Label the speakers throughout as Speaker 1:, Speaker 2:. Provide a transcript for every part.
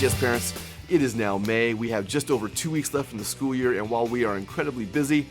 Speaker 1: FCS parents, it is now May. We have just over 2 weeks left in the school year, and while we are incredibly busy,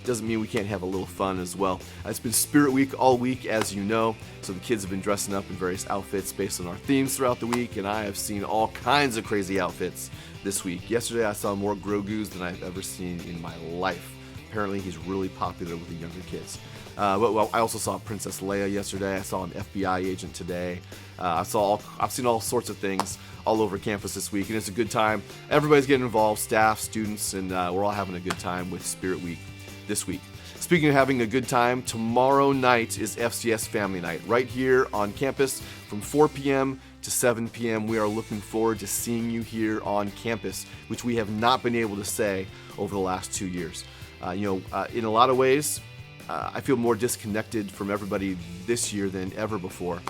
Speaker 1: doesn't mean we can't have a little fun as well. It's been Spirit Week all week, as you know, so the kids have been dressing up in various outfits based on our themes throughout the week, and I have seen all kinds of crazy outfits this week. Yesterday I saw more Grogu's than I've ever seen in my life. Apparently he's really popular with the younger kids. Well, I also saw Princess Leia yesterday. I saw an FBI agent today. I've seen all sorts of things all over campus this week, and it's a good time. Everybody's getting involved, staff, students, and we're all having a good time with Spirit Week this week. Speaking of having a good time, tomorrow night is FCS Family Night right here on campus from 4 p.m. to 7 p.m. We are looking forward to seeing you here on campus, which we have not been able to say over the last 2 years. In a lot of ways, I feel more disconnected from everybody this year than ever before,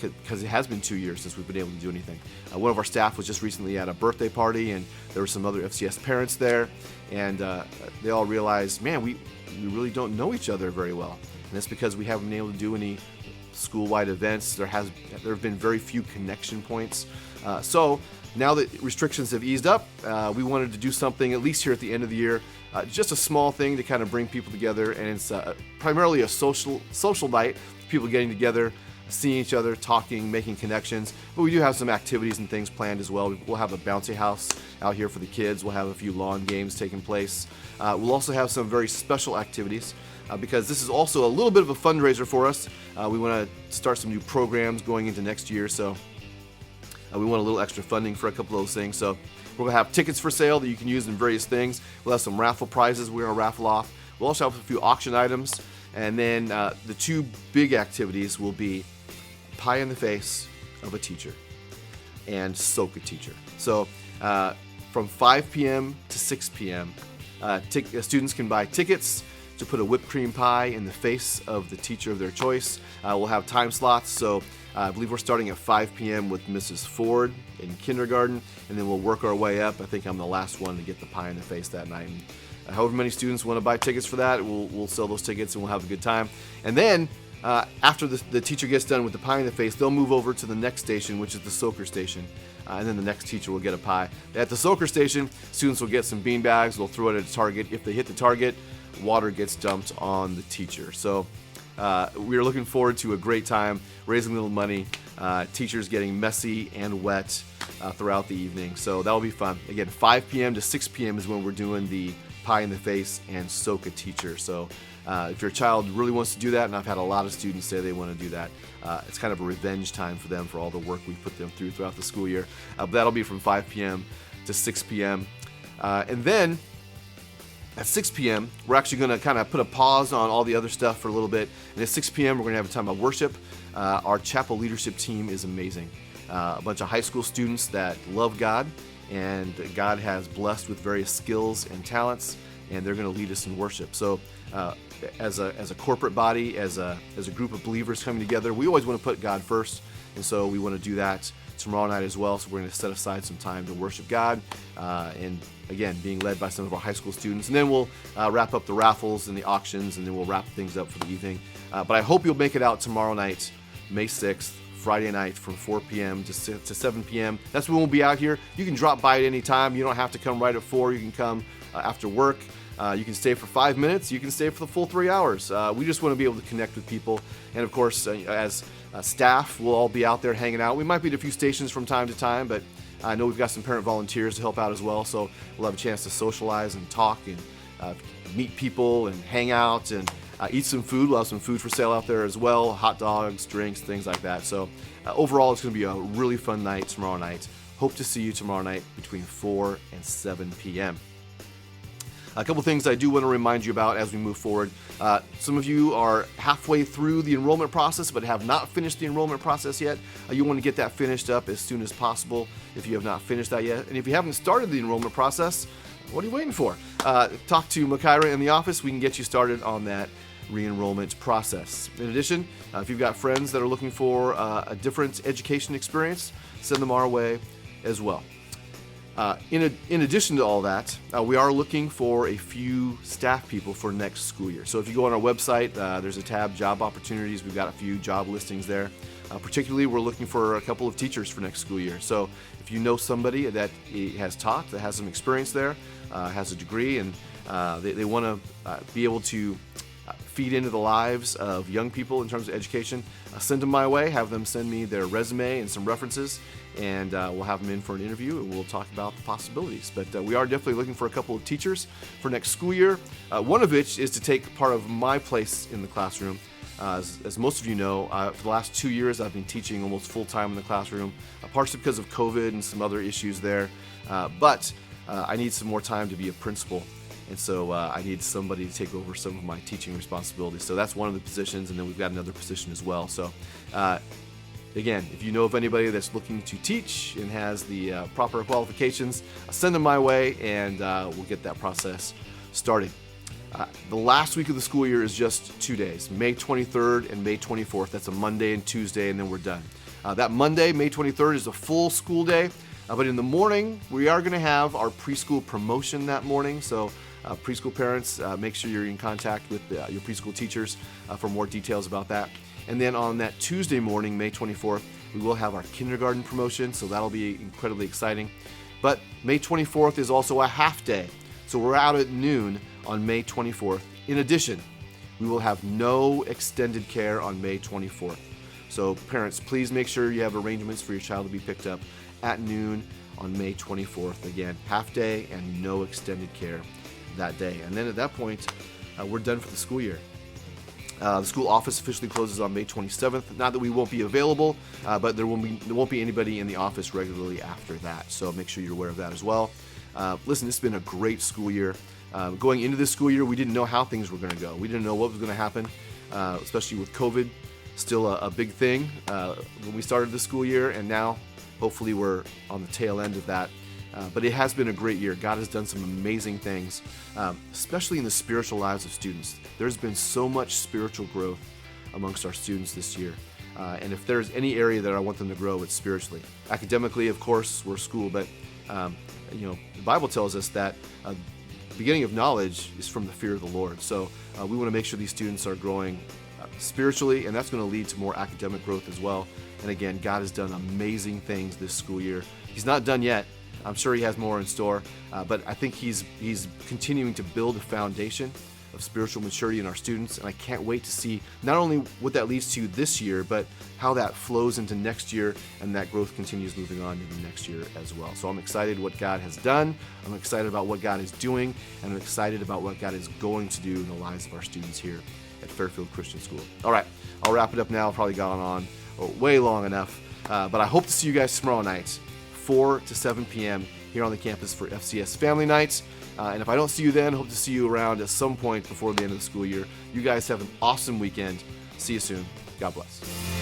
Speaker 1: because it has been 2 years since we've been able to do anything. One of our staff was just recently at a birthday party, and there were some other FCS parents there, and they all realized, man, we really don't know each other very well. And that's because we haven't been able to do any school-wide events. There have been very few connection points. So now that restrictions have eased up, we wanted to do something, at least here at the end of the year, just a small thing to kind of bring people together, and it's primarily a social night, people getting together, seeing each other, talking, making connections. But we do have some activities and things planned as well. We'll have a bouncy house out here for the kids. We'll have a few lawn games taking place. We'll also have some very special activities because this is also a little bit of a fundraiser for us. We want to start some new programs going into next year, so we want a little extra funding for a couple of those things. So we're going to have tickets for sale that you can use in various things. We'll have some raffle prizes we're going to raffle off. We'll also have a few auction items. And then the two big activities will be pie in the face of a teacher and soak a teacher. So from 5 p.m. to 6 p.m., students can buy tickets to put a whipped cream pie in the face of the teacher of their choice. We'll have time slots, so I believe we're starting at 5 p.m. with Mrs. Ford in kindergarten, and then we'll work our way up. I think I'm the last one to get the pie in the face that night. And however many students want to buy tickets for that, we'll sell those tickets and we'll have a good time. And then after the teacher gets done with the pie in the face, they'll move over to the next station, which is the soaker station. And then the next teacher will get a pie. At the soaker station, students will get some bean bags. They'll throw it at a target. If they hit the target, water gets dumped on the teacher. So we are looking forward to a great time, raising a little money, teachers getting messy and wet throughout the evening. So that'll be fun. Again, 5 p.m. to 6 p.m. is when we're doing the pie in the face and soak a teacher. So if your child really wants to do that, and I've had a lot of students say they want to do that, it's kind of a revenge time for them for all the work we've put them through throughout the school year. But that'll be from 5 p.m. to 6 p.m. And then at 6 p.m., we're actually going to kind of put a pause on all the other stuff for a little bit. And at 6 p.m., we're going to have a time of worship. Our chapel leadership team is amazing. A bunch of high school students that love God, and God has blessed with various skills and talents, and they're going to lead us in worship. So as a corporate body, as a group of believers coming together, we always want to put God first, and so we want to do that tomorrow night as well. So we're going to set aside some time to worship God, and again, being led by some of our high school students. And then we'll wrap up the raffles and the auctions, and then we'll wrap things up for the evening. But I hope you'll make it out tomorrow night, May 6th, Friday night, from 4 p.m. to 7 p.m. That's when we'll be out here. You can drop by at any time. You don't have to come right at 4. You can come after work. You can stay for 5 minutes. You can stay for the full 3 hours. We just want to be able to connect with people. And of course, as staff, we'll all be out there hanging out. We might be at a few stations from time to time, but I know we've got some parent volunteers to help out as well. So we'll have a chance to socialize and talk and meet people and hang out and eat some food. We'll have some food for sale out there as well, hot dogs, drinks, things like that. So overall, it's going to be a really fun night tomorrow night. Hope to see you tomorrow night between 4 and 7 p.m. A couple things I do want to remind you about as we move forward. Some of you are halfway through the enrollment process but have not finished the enrollment process yet. You want to get that finished up as soon as possible if you have not finished that yet. And if you haven't started the enrollment process, what are you waiting for? Talk to Makaira in the office. We can get you started on that re-enrollment process. In addition, if you've got friends that are looking for a different education experience, send them our way as well. In addition to all that, we are looking for a few staff people for next school year. So if you go on our website, there's a tab, Job Opportunities. We've got a few job listings there. Particularly, we're looking for a couple of teachers for next school year. So if you know somebody that has taught, that has some experience there, has a degree, and they want to be able to feed into the lives of young people in terms of education, send them my way, have them send me their resume and some references, and we'll have them in for an interview and we'll talk about the possibilities. But we are definitely looking for a couple of teachers for next school year, one of which is to take part of my place in the classroom. As most of you know, for the last 2 years I've been teaching almost full-time in the classroom, partially because of COVID and some other issues there, but I need some more time to be a principal. And so I need somebody to take over some of my teaching responsibilities. So that's one of the positions, and then we've got another position as well. So again, if you know of anybody that's looking to teach and has the proper qualifications, send them my way, and we'll get that process started. The last week of the school year is just 2 days, May 23rd and May 24th. That's a Monday and Tuesday, and then we're done. That Monday, May 23rd, is a full school day. But in the morning, we are going to have our preschool promotion that morning. So preschool parents, make sure you're in contact with your preschool teachers for more details about that. And then on that Tuesday morning, May 24th, we will have our kindergarten promotion. So that'll be incredibly exciting. But May 24th is also a half day. So we're out at noon on May 24th. In addition, we will have no extended care on May 24th. So parents, please make sure you have arrangements for your child to be picked up at noon on May 24th. Again, half day and no extended care that day. And then at that point, we're done for the school year. The school office officially closes on May 27th. Not that we won't be available, but there won't be anybody in the office regularly after that. So make sure you're aware of that as well. Listen, it's been a great school year. Going into this school year, we didn't know how things were going to go. We didn't know what was going to happen, especially with COVID. Still a big thing when we started the school year, and now hopefully we're on the tail end of that. But it has been a great year. God has done some amazing things, especially in the spiritual lives of students. There's been so much spiritual growth amongst our students this year. And if there's any area that I want them to grow, it's spiritually. Academically, of course, we're school, but the Bible tells us that the beginning of knowledge is from the fear of the Lord. So we want to make sure these students are growing spiritually, and that's going to lead to more academic growth as well. And again, God has done amazing things this school year. He's not done yet. I'm sure he has more in store, but I think he's continuing to build a foundation of spiritual maturity in our students, and I can't wait to see not only what that leads to this year, but how that flows into next year, and that growth continues moving on into next year as well. So I'm excited what God has done, I'm excited about what God is doing, and I'm excited about what God is going to do in the lives of our students here at Fairfield Christian School. All right, I'll wrap it up now. I've probably gone on way long enough, but I hope to see you guys tomorrow night, 4 to 7 p.m. here on the campus for FCS Family Night. And if I don't see you then, hope to see you around at some point before the end of the school year. You guys have an awesome weekend. See you soon. God bless.